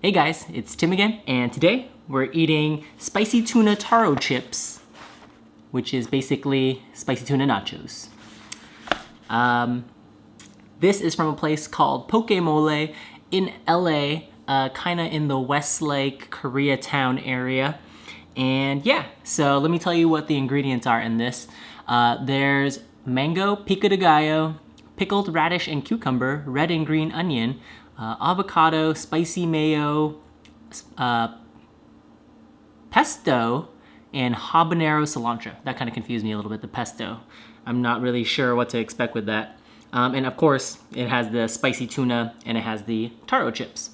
Hey guys, it's Tim again, and today we're eating spicy tuna taro chips, which is basically spicy tuna nachos. This is from a place called Poke Mole in LA, kinda in the Westlake, Koreatown area. And yeah, so let me tell you what the ingredients are in this. There's mango, pico de gallo, pickled radish and cucumber, red and green onion, avocado, spicy mayo, pesto, and habanero cilantro. That kind of confused me a little bit, the pesto. I'm not really sure what to expect with that. And of course, it has the spicy tuna and it has the taro chips.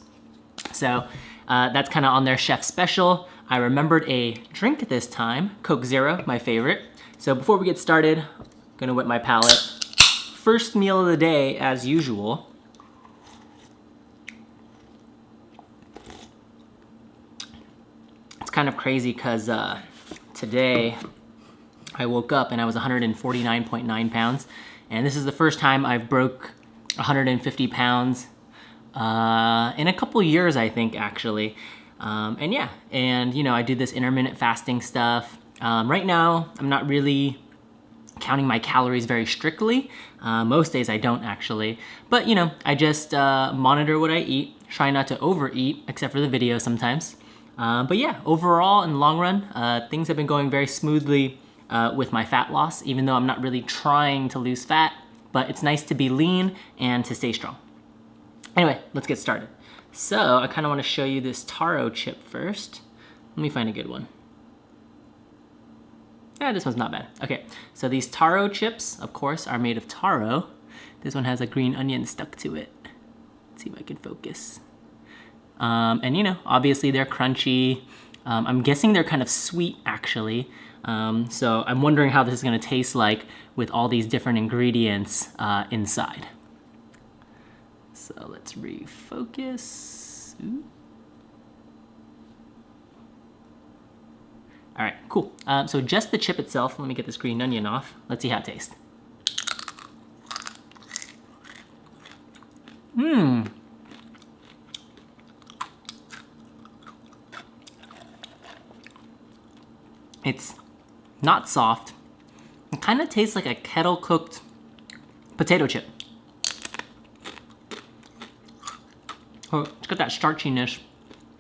So that's kind of on their chef special. I remembered a drink this time, Coke Zero, my favorite. So before we get started, I'm gonna wet my palate. First meal of the day, as usual. It's kind of crazy because today I woke up and I was 149.9 pounds. And this is the first time I've broke 150 pounds in a couple years, I think, actually. And yeah, and you know, I do this intermittent fasting stuff. Right now, I'm not really counting my calories very strictly. Most days I don't actually. But you know, I just monitor what I eat, try not to overeat, except for the video sometimes. But yeah, overall, in the long run, things have been going very smoothly with my fat loss, even though I'm not really trying to lose fat, but it's nice to be lean and to stay strong. Anyway, let's get started. So I kind of want to show you this taro chip first. Let me find a good one. Yeah, this one's not bad. Okay, so these taro chips, of course, are made of taro. This one has a green onion stuck to it. Let's see if I can focus. And you know, obviously they're crunchy. I'm guessing they're kind of sweet, actually. So I'm wondering how this is gonna taste like with all these different ingredients inside. So let's refocus. Ooh. All right, cool. So just the chip itself, let me get this green onion off. Let's see how it tastes. It's not soft. It kind of tastes like a kettle-cooked potato chip. Oh, it's got that starchiness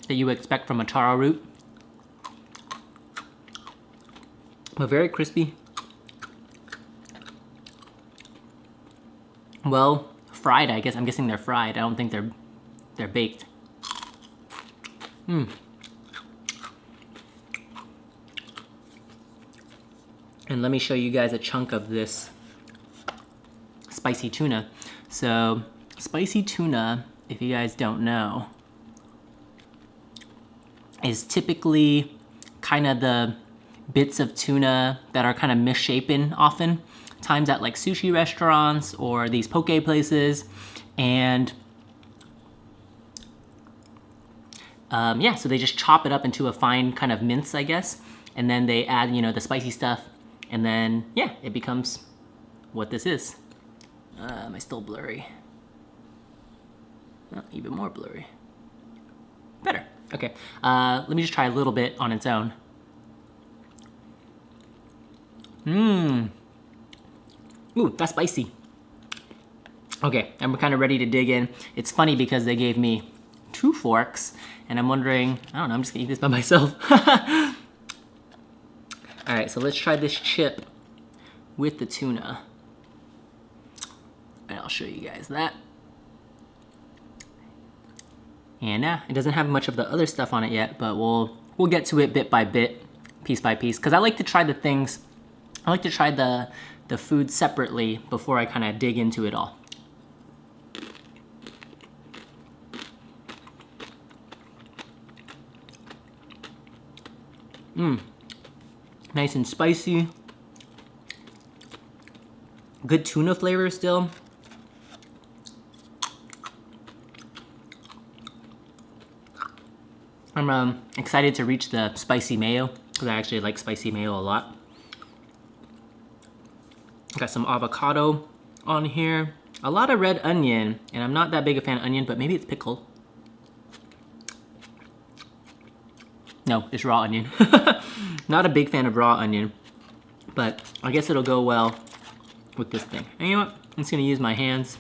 that you would expect from a taro root. But very crispy. Well, fried, I guess. I'm guessing they're fried. I don't think they're baked. And let me show you guys a chunk of this spicy tuna. So, spicy tuna, if you guys don't know, is typically kind of the bits of tuna that are kind of misshapen often, times at like sushi restaurants or these poke places. And yeah, so they just chop it up into a fine kind of mince, I guess. And then they add, you know, the spicy stuff. And then, yeah, it becomes what this is. Am I still blurry? Oh, even more blurry. Better. Okay, let me just try a little bit on its own. Ooh, that's spicy. Okay, I'm kind of ready to dig in. It's funny because they gave me 2 forks, and I'm wondering, I don't know, I'm just gonna eat this by myself. All right, so let's try this chip with the tuna. And I'll show you guys that. And it doesn't have much of the other stuff on it yet, but we'll get to it bit by bit, piece by piece, because I like to try the things, I like to try the food separately before I kind of dig into it all. Nice and spicy. Good tuna flavor still. I'm excited to reach the spicy mayo, because I actually like spicy mayo a lot. Got some avocado on here. A lot of red onion, and I'm not that big a fan of onion, but maybe it's pickled. No, it's raw onion. Not a big fan of raw onion, but I guess it'll go well with this thing. And you know what? I'm just gonna use my hands.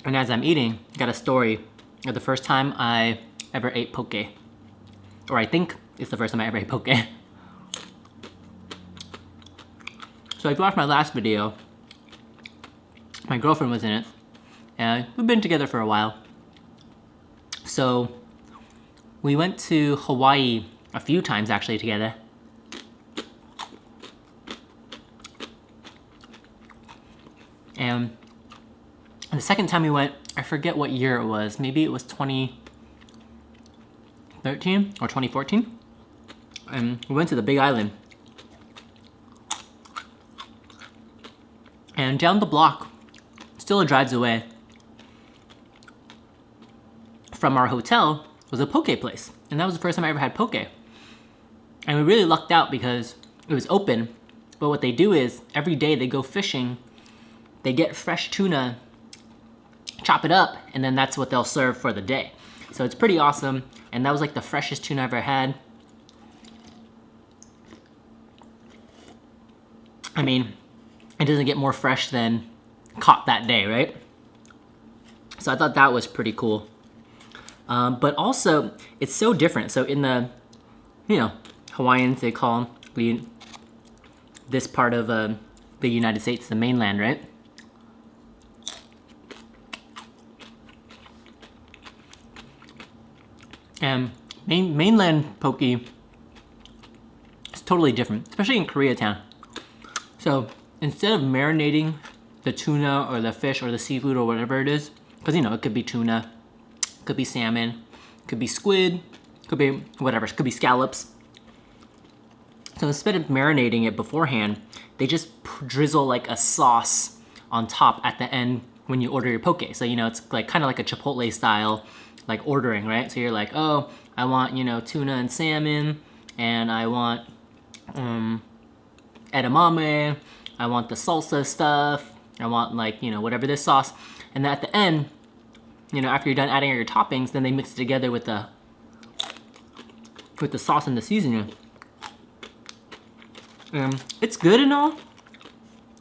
And as I'm eating, I got a story of the first time I ever ate poke. Or I think it's the first time I ever ate poke. So if you watched my last video, my girlfriend was in it, and we've been together for a while. So we went to Hawaii a few times actually together. And the second time we went, I forget what year it was. Maybe it was 2013 or 2014. And we went to the Big Island. And down the block, still a drives away from our hotel, was a poke place. And that was the first time I ever had poke. And we really lucked out because it was open. But what they do is, every day they go fishing, they get fresh tuna, chop it up, and then that's what they'll serve for the day. So it's pretty awesome, and that was like the freshest tuna I've ever had. I mean, it doesn't get more fresh than caught that day, right? So I thought that was pretty cool. But also, it's so different. So in the, Hawaiians, they call this part of the United States the mainland, right? And mainland poke is totally different, especially in Koreatown. So instead of marinating the tuna or the fish or the seafood or whatever it is, because it could be tuna, could be salmon, could be squid, could be whatever, could be scallops. So instead of marinating it beforehand, they just drizzle like a sauce on top at the end when you order your poke. So it's like kind of like a Chipotle style like ordering, right? So you're like, oh, I want, tuna and salmon, and I want edamame, I want the salsa stuff, I want like, whatever this sauce. And then at the end, after you're done adding all your toppings, then they mix it together with the sauce and the seasoning. It's good and all,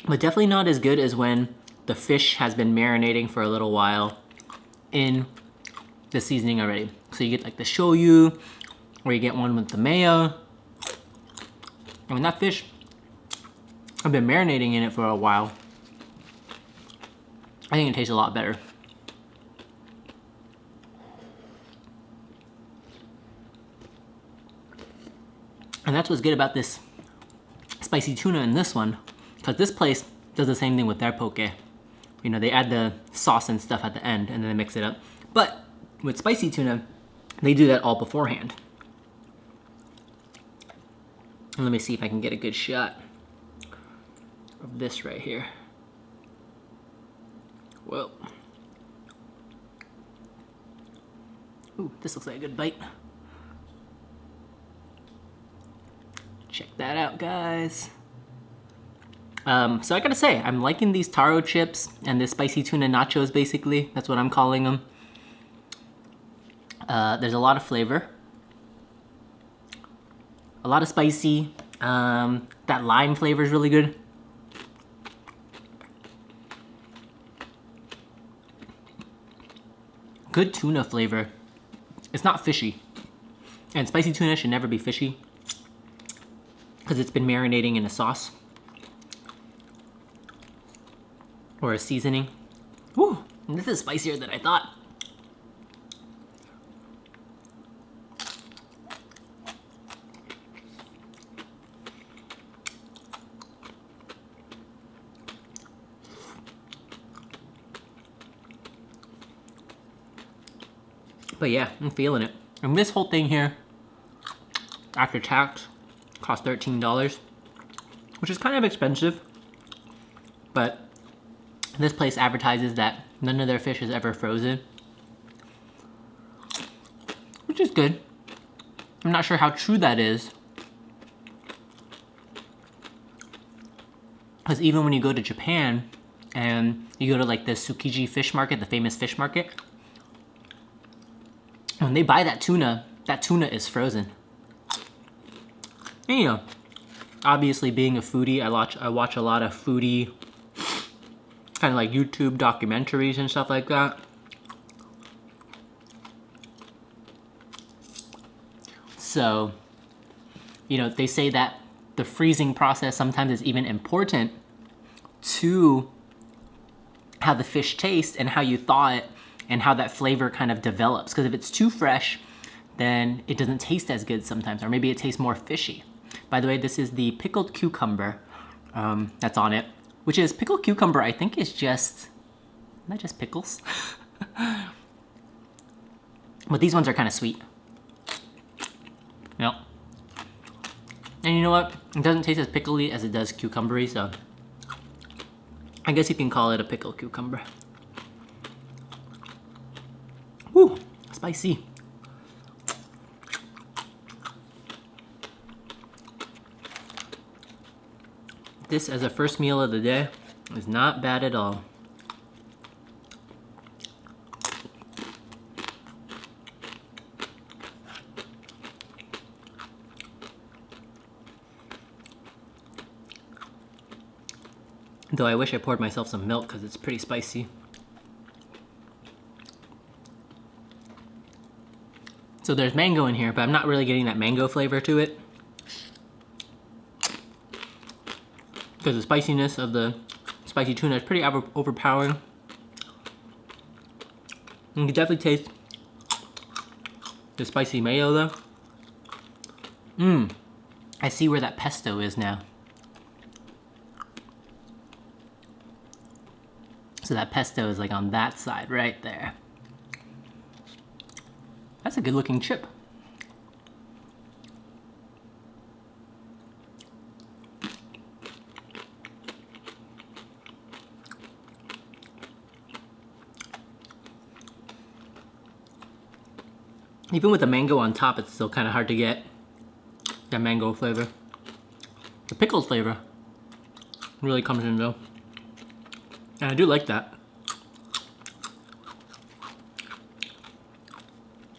but definitely not as good as when the fish has been marinating for a little while in the seasoning already. So you get like the shoyu, or you get one with the mayo. And when that fish I've been marinating in it for a while, I think it tastes a lot better. And that's what's good about this spicy tuna in this one, because this place does the same thing with their poke. They add the sauce and stuff at the end and then they mix it up. But with spicy tuna, they do that all beforehand. And let me see if I can get a good shot of this right here. Whoa. Ooh, this looks like a good bite. Check that out, guys. So I gotta say, I'm liking these taro chips and this spicy tuna nachos, basically. That's what I'm calling them. There's a lot of flavor. A lot of spicy. That lime flavor is really good. Good tuna flavor. It's not fishy. And spicy tuna should never be fishy, because it's been marinating in a sauce or a seasoning. Woo, this is spicier than I thought. But yeah, I'm feeling it. And this whole thing here, after tax, cost $13, which is kind of expensive, but this place advertises that none of their fish is ever frozen, which is good. I'm not sure how true that is, because even when you go to Japan, and you go to like the Tsukiji fish market, the famous fish market. When they buy that tuna is frozen. And, you know, obviously being a foodie, I watch a lot of foodie kind of like YouTube documentaries and stuff like that. So, you know, they say that the freezing process sometimes is even important to how the fish tastes and how you thaw it and how that flavor kind of develops. Because if it's too fresh, then it doesn't taste as good sometimes, or maybe it tastes more fishy. By the way, this is the pickled cucumber that's on it, which is pickled cucumber, I think is just, not just pickles. But these ones are kind of sweet. Yep. And you know what? It doesn't taste as pickly as it does cucumbery, so I guess you can call it a pickled cucumber. Woo, spicy. This as a first meal of the day is not bad at all. Though I wish I poured myself some milk because it's pretty spicy. So there's mango in here, but I'm not really getting that mango flavor to it. Because the spiciness of the spicy tuna is pretty overpowering. You can definitely taste the spicy mayo though. I see where that pesto is now. So that pesto is like on that side right there. That's a good looking chip. Even with the mango on top, it's still kind of hard to get that mango flavor. The pickles flavor really comes in though. And I do like that.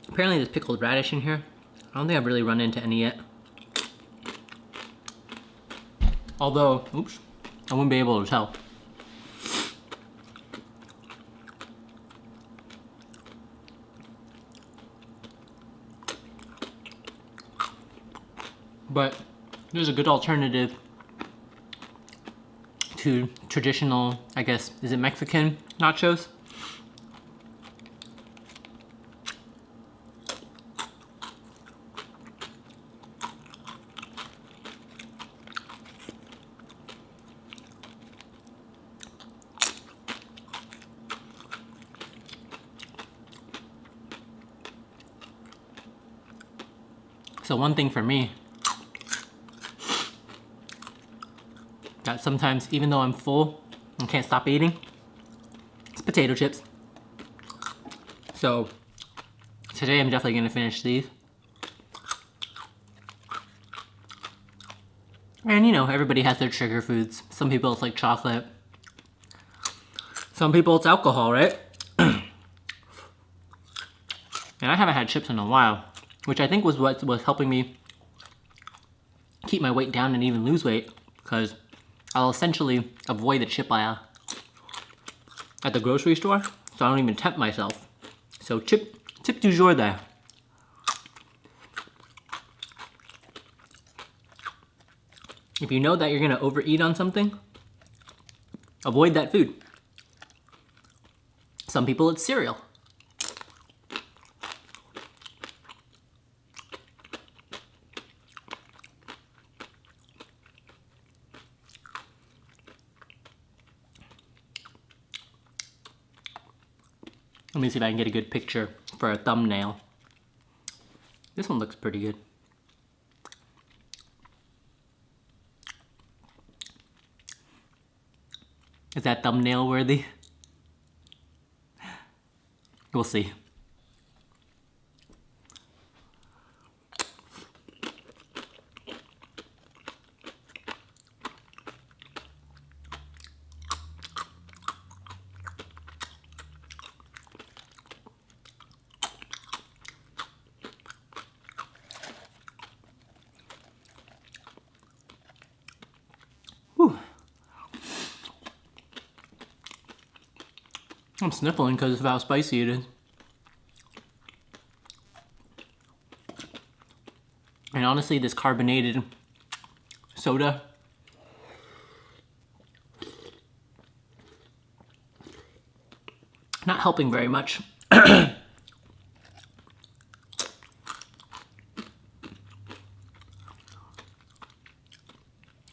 Apparently there's pickled radish in here. I don't think I've really run into any yet. Although, oops, I wouldn't be able to tell. But there's a good alternative to traditional, I guess, is it Mexican nachos? So one thing for me, that sometimes even though I'm full and can't stop eating, it's potato chips. So today I'm definitely gonna finish these. And you know, everybody has their trigger foods. Some people it's like chocolate. Some people it's alcohol, right? And I haven't had chips in a while, which I think was what was helping me keep my weight down and even lose weight, because I'll essentially avoid the chip aisle at the grocery store, so I don't even tempt myself. So tip du jour there. If you know that you're gonna overeat on something, avoid that food. Some people it's cereal. Let me see if I can get a good picture for a thumbnail. This one looks pretty good. Is that thumbnail worthy? We'll see. I'm sniffling because of how spicy it is. And honestly, this carbonated soda not helping very much.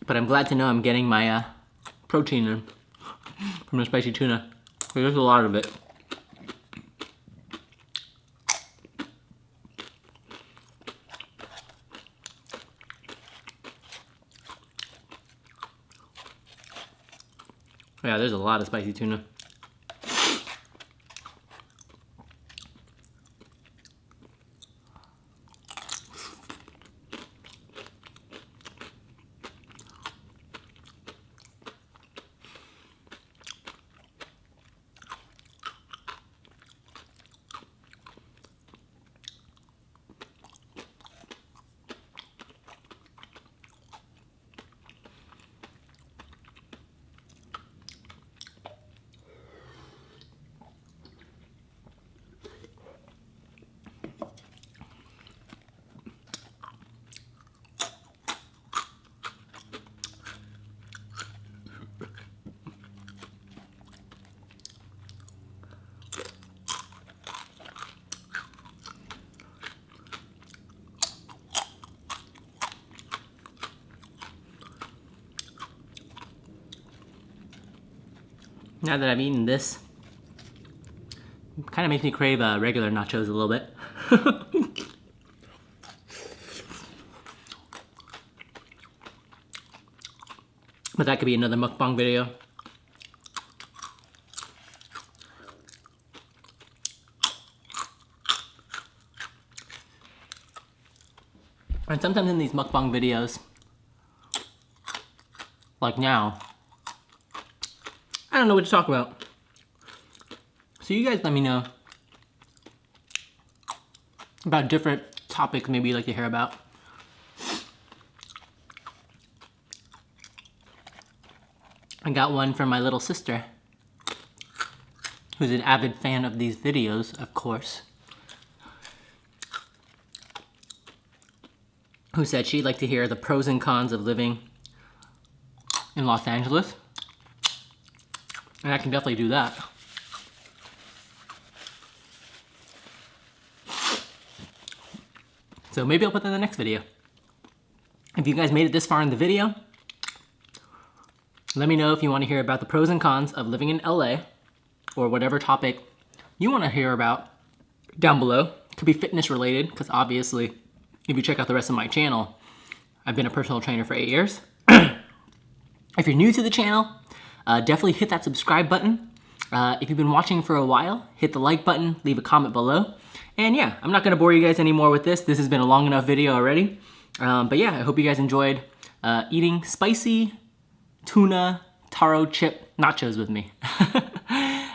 But I'm glad to know I'm getting my protein in from the spicy tuna. There's a lot of it. Yeah, there's a lot of spicy tuna. Now that I've eaten this, it kind of makes me crave regular nachos a little bit. But that could be another mukbang video. And sometimes in these mukbang videos, like now, I don't know what to talk about. So you guys let me know about different topics maybe you'd like to hear about. I got one from my little sister, who's an avid fan of these videos, of course, who said she'd like to hear the pros and cons of living in Los Angeles. And I can definitely do that. So maybe I'll put that in the next video. If you guys made it this far in the video, let me know if you want to hear about the pros and cons of living in LA, or whatever topic you want to hear about down below. It could be fitness related, because obviously, if you check out the rest of my channel, I've been a personal trainer for 8 years. If you're new to the channel, definitely hit that subscribe button. If you've been watching for a while, hit the like button, leave a comment below. And yeah, I'm not gonna bore you guys anymore with this. This has been a long enough video already. But yeah, I hope you guys enjoyed eating spicy tuna taro chip nachos with me.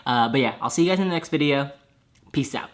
But yeah, I'll see you guys in the next video. Peace out.